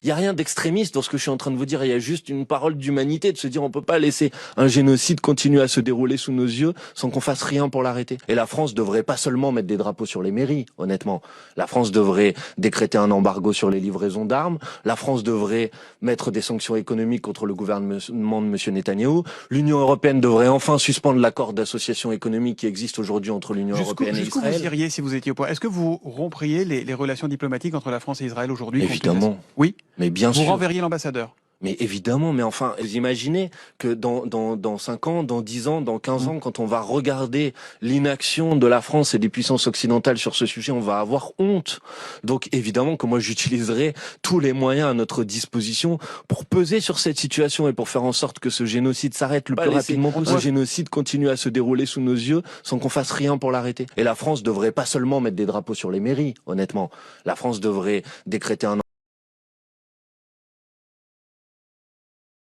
Il y a rien d'extrémiste dans ce que je suis en train de vous dire. Il y a juste une parole d'humanité, de se dire on peut pas laisser un génocide continuer à se dérouler sous nos yeux sans qu'on fasse rien pour l'arrêter. Et la France devrait pas seulement mettre des drapeaux sur les mairies, honnêtement. La France devrait décréter un embargo sur les livraisons d'armes. La France devrait mettre des sanctions économiques contre le gouvernement de M. Netanyahou. L'Union européenne devrait enfin suspendre l'accord d'association économique qui existe aujourd'hui entre l'Union européenne et Jusqu'où Israël. vous iriez si vous étiez au pouvoir? Est-ce que vous rompriez les relations diplomatiques entre la France et Israël aujourd'hui? Évidemment. Oui. Mais bien Vous sûr. renverriez l'ambassadeur? Mais évidemment, mais enfin, vous imaginez que dans 5 ans, dans 10 ans, dans 15 ans, quand on va regarder l'inaction de la France et des puissances occidentales sur ce sujet, on va avoir honte. Donc évidemment que moi j'utiliserai tous les moyens à notre disposition pour peser sur cette situation et pour faire en sorte que ce génocide s'arrête le plus rapidement possible. Ce génocide continue à se dérouler sous nos yeux sans qu'on fasse rien pour l'arrêter. Et la France devrait pas seulement mettre des drapeaux sur les mairies, honnêtement. La France devrait décréter un